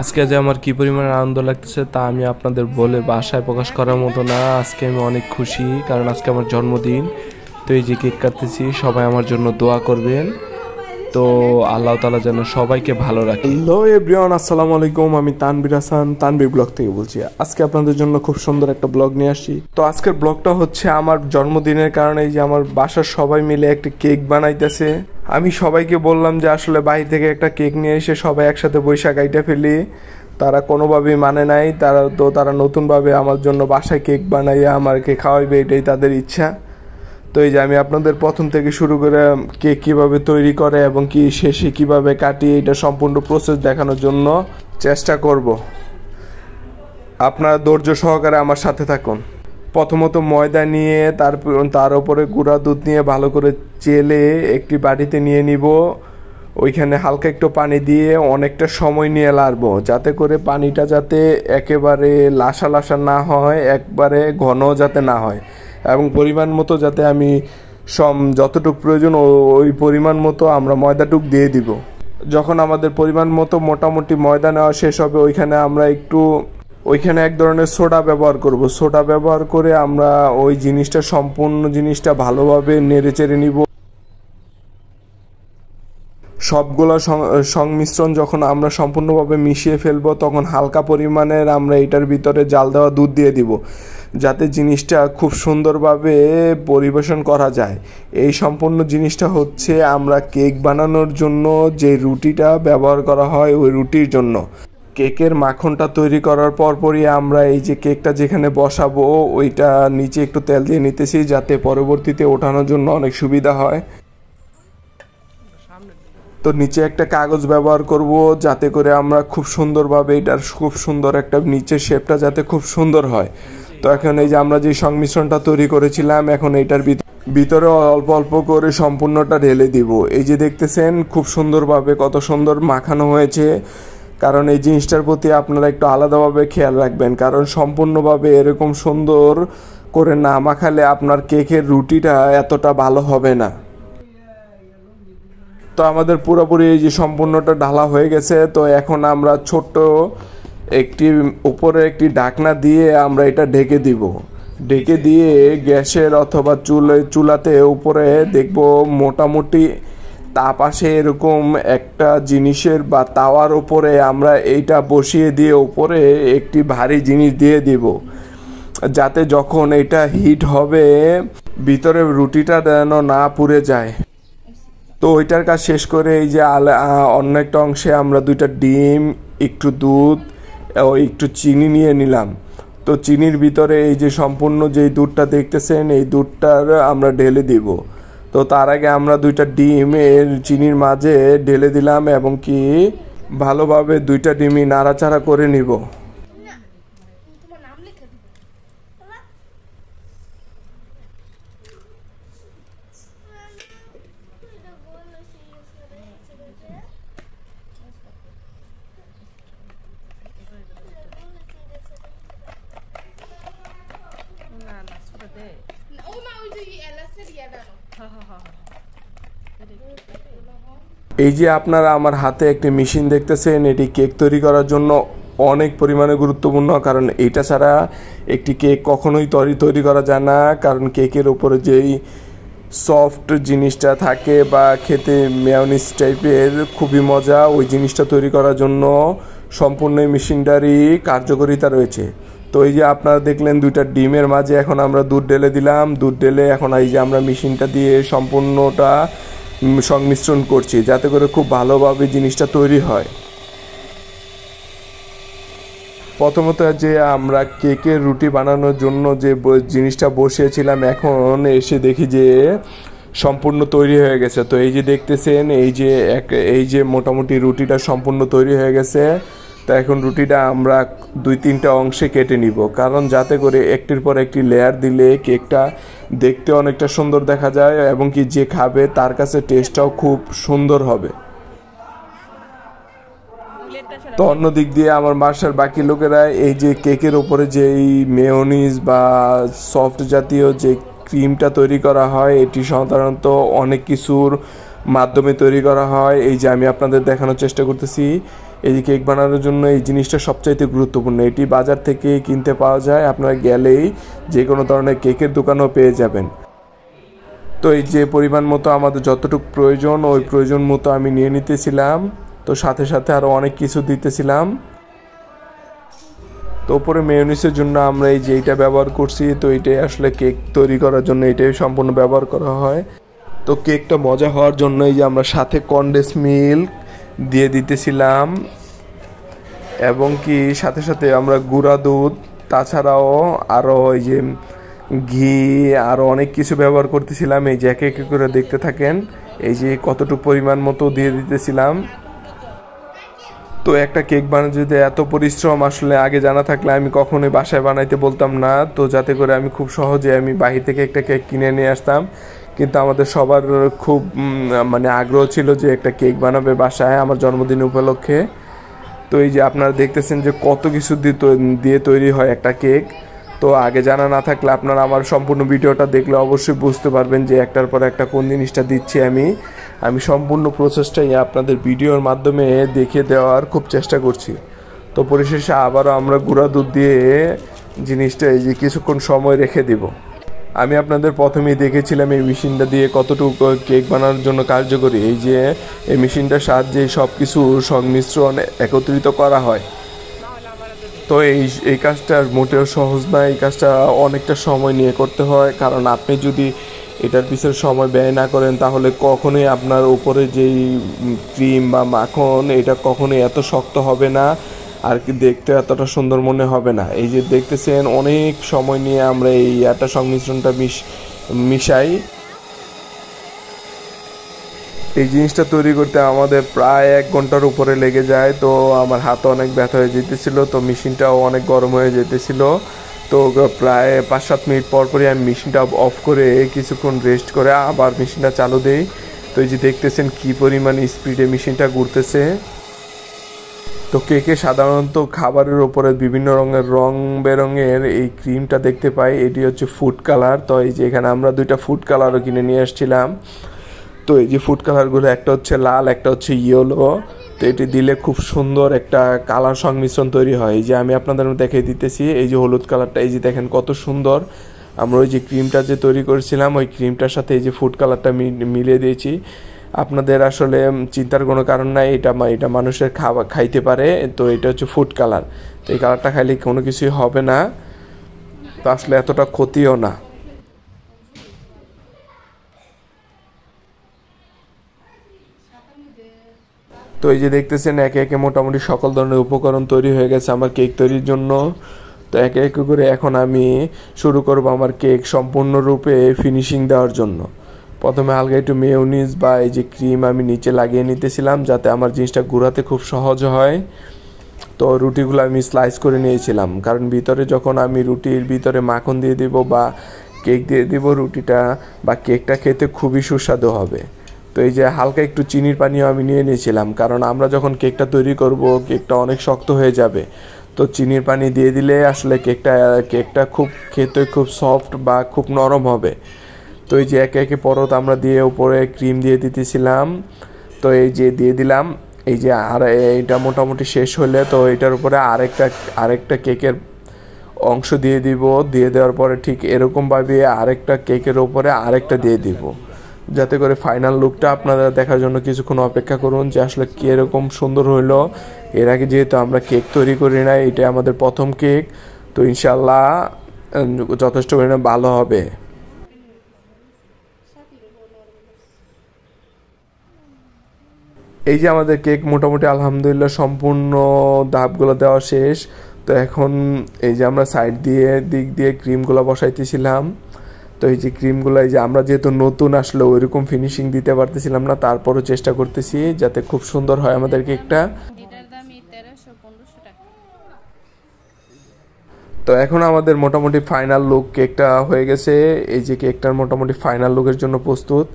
আজকে যে আমার কি পরিমাণ আনন্দ লাগতেছে তা আমি আপনাদের বলে ভাষায় প্রকাশ করার মতো না। আজকে আমি অনেক খুশি, কারণ আজকে আমার জন্মদিন। তো এই যে কেক কাটতেছি, সবাই আমার জন্য দোয়া করবেন। তো আল্লাহ তাআলা যেন সবাইকে ভালো রাখে। হ্যালো এভরিওয়ান, আসসালামু আলাইকুম। আমি তানভীর হাসান, তানভীর ব্লগ থেকে বলছি। আজকে আপনাদের জন্য খুব সুন্দর একটা ব্লগ নিয়ে আসি। তো আজকের ব্লগটা হচ্ছে আমার জন্মদিনের কারণে এই যে আমার বাসার সবাই মিলে একটা কেক বানাইতেছে। আমি সবাইকে বললাম যে আসলে বাইরে থেকে একটা কেক নিয়ে এসে সবাই একসাথে বৈশাখ কাইটা ফেলি। তারা কোনোভাবেই মানে নাই। তারা নতুনভাবে আমার জন্য বাসায় কেক বানাইয়া আমাকে খাওয়াইবে, এটাই তাদের ইচ্ছা। তো এই যে আমি আপনাদের প্রথম থেকে শুরু করে কেক কীভাবে তৈরি করে এবং কি শেষে কীভাবে কাটি, এটা সম্পূর্ণ প্রসেস দেখানোর জন্য চেষ্টা করব। আপনারা ধৈর্য সহকারে আমার সাথে থাকুন। প্রথমত ময়দা নিয়ে তার উপরে গুঁড়া দুধ নিয়ে ভালো করে চেলে একটি বাটিতে নিয়ে নিব। ওইখানে হালকা একটু পানি দিয়ে অনেকটা সময় নিয়ে লাড়বো, যাতে করে পানিটা যাতে একেবারে লাসা লাসা না হয়, একবারে ঘন যাতে না হয়, এবং পরিমাণ মতো যাতে আমি যতটুকু প্রয়োজন ওই পরিমাণ মতো আমরা ময়দাটুক দিয়ে দিব। যখন আমাদের পরিমাণ মতো মোটামুটি ময়দা নেওয়া শেষ হবে, ওইখানে এক ধরনের সোডা ব্যবহার করব। সোডা ব্যবহার করে আমরা ওই সম্পূর্ণ জিনিসটা ভালোভাবে নেড়ে চেড়ে নিব। সবগুলো সংমিশ্রণ যখন আমরা সম্পূর্ণভাবে মিশিয়ে ফেলবো, তখন হালকা পরিমাণের আমরা এটার ভিতরে জাল দেওয়া দুধ দিয়ে দিব, যাতে জিনিসটা খুব সুন্দরভাবে পরিবেশন করা যায়। এই সম্পূর্ণ জিনিসটা হচ্ছে আমরা কেক বানানোর জন্য যে রুটিটা ব্যবহার করা হয়, ওই রুটির জন্য। কেকের মাখনটা তৈরি করার পরপরই আমরা এই যে কেকটা যেখানে বসাবো, ওইটা নিচে একটু তেল দিয়ে নিতেছি, যাতে পরবর্তীতে ওঠানোর জন্য অনেক সুবিধা হয়। তো নিচে একটা কাগজ ব্যবহার করব, যাতে করে আমরা খুব সুন্দরভাবে এটার খুব সুন্দর একটা নিচের শেপটা যাতে খুব সুন্দর হয়। তো এখন এই যে আমরা যে সংমিশ্রণটা তৈরি করেছিলাম, এখন এটার ভিতরে অল্প অল্প করে সম্পূর্ণটা ঢেলে দিব। এই যে দেখতেছেন খুব সুন্দরভাবে কত সুন্দর মাখানো হয়েছে। কারণ এই জিনিসটার প্রতি আপনারা একটু আলাদাভাবে খেয়াল রাখবেন, কারণ সম্পূর্ণভাবে এরকম সুন্দর করে না মাখালে আপনার কেকের রুটিটা এতটা ভালো হবে না। তো আমাদের পুরোপুরি এই যে সম্পূর্ণটা ঢালা হয়ে গেছে। তো এখন আমরা ছোট্ট উপরে একটি ঢাকনা দিয়ে আমরা এটা ঢেকে দিব। ঢেকে দিয়ে গ্যাসের অথবা চুলাতে উপরে দেখব মোটামুটি তাপ আসে এরকম একটা জিনিসের বা তাওয়ার উপরে আমরা এইটা বসিয়ে দিয়ে উপরে একটি ভারী জিনিস দিয়ে দিব, যাতে যখন এটা হিট হবে ভিতরে রুটিটা যেন না পুড়ে যায়। তো ওইটার কাজ শেষ করে এই যে অন্য একটা অংশে আমরা 2টা ডিম, একটু দুধ ও একটু চিনি নিয়ে নিলাম। তো চিনির ভিতরে এই যে সম্পূর্ণ যেই দুধটা দেখতেছেন, এই দুধটার আমরা ঢেলে দিব। তো তার আগে আমরা 2টা ডিম এর চিনির মাঝে ঢেলে দিলাম এবং কি ভালোভাবে 2টা ডিমই নাড়াচাড়া করে নিব। এই যে আপনারা আমার হাতে একটি মেশিন দেখতেছেন, এটি কেক তৈরি করার জন্য অনেক পরিমাণে গুরুত্বপূর্ণ, কারণ এইটা ছাড়া একটি কেক কখনোই তৈরি করা যায় না। কারণ কেকের উপরে যেই সফট জিনিসটা থাকে বা খেতে মেয়োনিজ টাইপের খুবই মজা, ওই জিনিসটা তৈরি করার জন্য সম্পূর্ণ মেশিনটারই কার্যকারিতা রয়েছে। তো এই যে আপনারা দেখলেন 2টা ডিমের মাঝে এখন আমরা দুধ ঢেলে দিলাম। দুধ ঢেলে এখন এই যে আমরা মেশিনটা দিয়ে সম্পূর্ণটা সংমিশ্রণ করছি, যাতে করে খুব ভালোভাবে জিনিসটা তৈরি হয়। প্রথমত যে আমরা কেকের রুটি বানানোর জন্য যে জিনিসটা বসিয়েছিলাম, এখন এসে দেখি যে সম্পূর্ণ তৈরি হয়ে গেছে। তো এই যে দেখতেছেন এই যে মোটামুটি রুটিটা সম্পূর্ণ তৈরি হয়ে গেছে। তো এখন রুটিটা আমরা 2-3টা অংশে কেটে নিব, কারণ যাতে করে একটির পর একটি লেয়ার দিলে কেকটা দেখতে অনেকটা সুন্দর দেখা যায় এবং কি যে খাবে তার কাছে টেস্টটাও খুব সুন্দর হবে। তো অন্য দিক দিয়ে আমার বাসার বাকি লোকেরা এই যে কেকের উপরে যেই মেয়োনিজ বা সফট জাতীয় যে ক্রিমটা তৈরি করা হয়, এটি সাধারণত অনেক কিছুর মাধ্যমে তৈরি করা হয়। এই যে আমি আপনাদের দেখানোর চেষ্টা করতেছি, এই কেক বানানোর জন্য এই জিনিসটা সবচাইতে গুরুত্বপূর্ণ। এটি বাজার থেকে কিনতে পাওয়া যায়, আপনারা গেলেই যে কোনো ধরনের কেকের দোকানও পেয়ে যাবেন। তো এই যে পরিমাণ মতো আমাদের যতটুকু প্রয়োজন ওই প্রয়োজন মতো আমি নিয়ে নিতেছিলাম। তো সাথে সাথে আরও অনেক কিছু দিতেছিলাম। তো উপরে মেয়োনিজের জন্য আমরা এই যে এইটা ব্যবহার করছি, তো এইটাই আসলে কেক তৈরি করার জন্য এটাই সম্পূর্ণ ব্যবহার করা হয়। তো কেকটা মজা হওয়ার জন্য এই যে আমরা সাথে কনডেন্স মিল্ক দিয়ে দিতেছিলাম, এবং কি সাথে সাথে আমরা গুঁড়া দুধ, তাছাড়াও আরও এই যে ঘি, আরও অনেক কিছু ব্যবহার করতেছিলাম। এই যে একে একে করে দেখতে থাকেন, এই যে কতটুকু পরিমাণ মতো দিয়ে দিতেছিলাম। তো একটা কেক বানাতে যদি এত পরিশ্রম আসলে আগে জানা থাকলে আমি কখনোই বাসায় বানাইতে বলতাম না। তো যাতে করে আমি খুব সহজে আমি বাহির থেকে একটা কেক কিনে নিয়ে আসতাম। কিন্তু আমাদের সবার খুব মানে আগ্রহ ছিল যে একটা কেক বানাবে বাসায় আমার জন্মদিন উপলক্ষে। তো এই যে আপনারা দেখতেছেন যে কত কিছু দিয়ে তৈরি হয় একটা কেক। তো আগে জানা না থাকলে আপনারা আমার সম্পূর্ণ ভিডিওটা দেখলে অবশ্যই বুঝতে পারবেন যে একটার পর একটা কোন জিনিসটা দিচ্ছি আমি সম্পূর্ণ প্রসেসটাই আপনাদের ভিডিওর মাধ্যমে দেখিয়ে দেওয়ার খুব চেষ্টা করছি। তো পরিশেষে আবারও আমরা গুঁড়া দুধ দিয়ে জিনিসটা এই যে কিছুক্ষণ সময় রেখে দেব। আমি আপনাদের প্রথমেই দেখেছিলাম এই মেশিনটা দিয়ে কতটুকু কেক বানানোর জন্য কার্যকরী। এই যে এই মেশিনটার সাহায্যে সব কিছু সংমিশ্রণ একত্রিত করা হয়। তো এই কাজটা মোটেও সহজ না, এই কাজটা অনেকটা সময় নিয়ে করতে হয়। কারণ আপনি যদি এটার পিছনে সময় ব্যয় না করেন তাহলে কখনোই আপনার উপরে যেই ক্রিম বা মাখন এটা কখনোই এত শক্ত হবে না, আর কি দেখতে এতটা সুন্দর মনে হবে না। এই যে দেখতেছেন অনেক সময় নিয়ে আমরা এই একটা সংমিশ্রণটা মিশাই। এই জিনিসটা তৈরি করতে আমাদের প্রায় 1 ঘন্টার উপরে লেগে যায়। তো আমার হাতে অনেক ব্যথা হয়ে যেতেছিল, তো মেশিনটাও অনেক গরম হয়ে যেতেছিল। তো প্রায় 5-7 মিনিট পরই আমি মেশিনটা অফ করে কিছুক্ষণ রেস্ট করে আবার মেশিনটা চালু দিই। তো এই যে দেখতেছেন কী পরিমাণ স্পিডে মেশিনটা ঘুরতেছে। তো কেকে সাধারণত খাবারের ওপরে বিভিন্ন রং বেরঙের এই ক্রিমটা দেখতে পাই, এটি হচ্ছে ফুড কালার। তো এই যে এখানে আমরা 2টা ফুড কালারও কিনে নিয়ে আসছিলাম। তো এই যে ফুড কালারগুলো একটা হচ্ছে লাল, একটা হচ্ছে ইয়েলো। তো এটি দিলে খুব সুন্দর একটা কালার সংমিশ্রণ তৈরি হয়। এই যে আমি আপনাদের দেখিয়ে দিতেছি, এই যে হলুদ কালারটা, এই যে দেখেন কত সুন্দর। আমরা ওই যে ক্রিমটা যে তৈরি করেছিলাম ওই ক্রিমটার সাথে এই যে ফুড কালারটা মিলিয়ে দিয়েছি। আপনাদের আসলে চিন্তার কোনো কারণ নাই, এটা মানুষের খাইতে পারে। তো এটা হচ্ছে ফুড কালার। তো এই কালারটা খাইলে কোনো কিছুই হবে না, তো আসলে এতটা ক্ষতিও না। তো এই যে দেখতেছেন একে একে মোটামুটি সকল ধরনের উপকরণ তৈরি হয়ে গেছে আমার কেক তৈরির জন্য। তো একে একে করে এখন আমি শুরু করব আমার কেক সম্পূর্ণরূপে ফিনিশিং দেওয়ার জন্য। প্রথমে হালকা একটু মেয়োনিজ বা এই যে ক্রিম আমি নিচে লাগিয়ে নিতেছিলাম যাতে আমার জিনিসটা ঘোরাতে খুব সহজ হয়। তো রুটিগুলো আমি স্লাইস করে নিয়েছিলাম, কারণ ভিতরে যখন আমি রুটির ভিতরে মাখন দিয়ে দিব বা কেক দিয়ে দিব, রুটিটা বা কেকটা খেতে খুবই সুস্বাদু হবে। তো এই যে হালকা একটু চিনির পানিও আমি নিয়ে নিয়েছিলাম, কারণ আমরা যখন কেকটা তৈরি করব কেকটা অনেক শক্ত হয়ে যাবে। তো চিনির পানি দিয়ে দিলে আসলে কেকটা খুব খেতে খুব সফট বা খুব নরম হবে। তো এই যে একে একে পরত আমরা দিয়ে উপরে ক্রিম দিয়ে দিতেছিলাম। তো এই যে দিয়ে দিলাম, এই যে আর এইটা মোটামুটি শেষ হলে তো এটার উপরে আরেকটা কেকের অংশ দিয়ে দিব। দিয়ে দেওয়ার পরে ঠিক এরকমভাবে আরেকটা কেকের উপরে আরেকটা দিয়ে দিব, যাতে করে ফাইনাল লুকটা আপনারা দেখার জন্য কিছুক্ষণ অপেক্ষা করুন যে আসলে কীরকম সুন্দর হইলো। এর আগে যেহেতু আমরা কেক তৈরি করি না, এটা আমাদের প্রথম কেক, তো ইনশাল্লাহ যথেষ্ট পরিমাণে ভালো হবে। এই যে আমাদের কেক মোটামুটি আলহামদুলিল্লাহ সম্পূর্ণ ধাপগুলো দেওয়া শেষ। তো এখন এই যে আমরা দিক দিয়ে ক্রিমগুলো বসাইতেছিলাম। তো এই যে ক্রিমগুলো এই যে আমরা যেহেতু নতুন আসলে ওইরকম ফিনিশিং দিতে পারতেছিলাম না, তারপরও চেষ্টা করতেছি যাতে খুব সুন্দর হয় আমাদের কেকটা। তো এখন আমাদের মোটামুটি ফাইনাল লুক কেকটা হয়ে গেছে। এই যে কেকটার মোটামুটি ফাইনাল লুকের জন্য প্রস্তুত।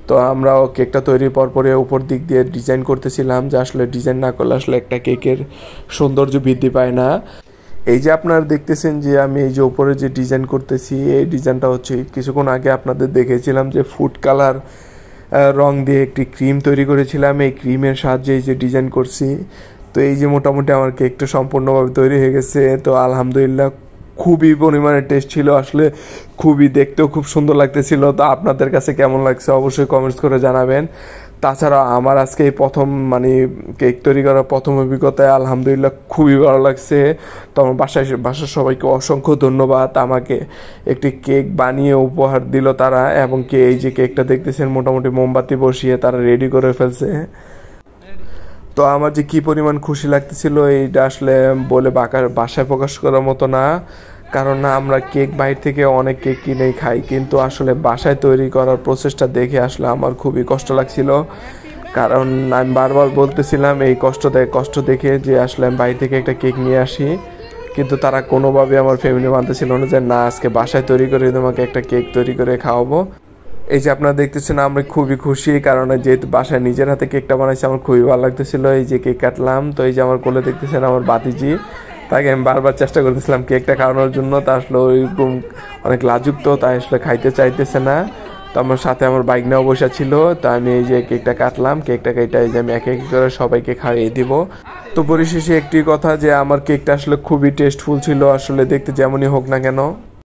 তো আমরাও কেকটা তৈরির পরে উপর দিক দিয়ে ডিজাইন করতেছিলাম, যে আসলে ডিজাইন না করলে আসলে একটা কেকের সৌন্দর্য বৃদ্ধি পায় না। এই যে আপনারা দেখতেছেন যে আমি এই যে উপরে যে ডিজাইন করতেছি, এই ডিজাইনটা হচ্ছে কিছুক্ষণ আগে আপনাদের দেখেছিলাম যে ফুড কালার রং দিয়ে একটি ক্রিম তৈরি করেছিলাম, এই ক্রিমের সাহায্যে এই যে ডিজাইন করছি। তো এই যে মোটামুটি আমার কেকটা সম্পূর্ণভাবে তৈরি হয়ে গেছে। তো আলহামদুলিল্লাহ খুবই পরিমাণে টেস্ট ছিল, আসলে খুবই দেখতেও খুব সুন্দর লাগতেছিল। তো আপনাদের কাছে কেমন লাগছে অবশ্যই কমেন্টস করে জানাবেন। তাছাড়া আমার আজকে এই প্রথম কেক তৈরি করার প্রথম অভিজ্ঞতায় আলহামদুলিল্লাহ খুবই ভালো লাগছে। তো আমার বাসার সবাইকে অসংখ্য ধন্যবাদ, আমাকে একটি কেক বানিয়ে উপহার দিল তারা, এবং এই যে কেকটা দেখতেছেন মোটামুটি মোমবাতি বসিয়ে তারা রেডি করে ফেলছে। তো আমার যে কী পরিমাণ খুশি লাগতেছিল এইটা আসলে বলে বাসায় প্রকাশ করার মতো না। কারণ আমরা কেক বাইরে থেকে অনেক কেক কিনেই খাই, কিন্তু আসলে বাসায় তৈরি করার প্রসেসটা দেখে আসলে আমার খুবই কষ্ট লাগছিল। কারণ আমি বারবার বলতেছিলাম এই কষ্ট দেখে যে আসলে আমি বাইরে থেকে একটা কেক নিয়ে আসি, কিন্তু তারা কোনোভাবে আমার ফ্যামিলি মানতেছিল না যে না, আজকে বাসায় তৈরি করে তোমাকে একটা কেক তৈরি করে খাওয়াবো। এই যে আপনারা দেখতেছেন আমরা খুবই খুশি, কারণ যেহেতু বাসায় নিজের হাতে কেকটা বানাইছি আমার খুবই ভালো লাগতেছিল। এই যে কেক কাটলাম, তো এই যে আমার কোলে দেখতেছেন আমার বাতিজি, তাকে আমি বারবার চেষ্টা করতেছিলাম কেকটা খাওয়ানোর জন্য। তা আসলে ওইরকম অনেক লাজুক, তো তাই আসলে খাইতে চাইতেছে না। তো আমার সাথে আমার বাইকনাও বসা ছিল। তো আমি এই যে কেকটা কাটলাম, কেকটা কেটে এই যে আমি এক এক করে সবাইকে খাইয়ে দিব। তো পরিশেষে একটি কথা যে আমার কেকটা আসলে খুবই টেস্টফুল ছিল, আসলে দেখতে যেমনই হোক না কেন।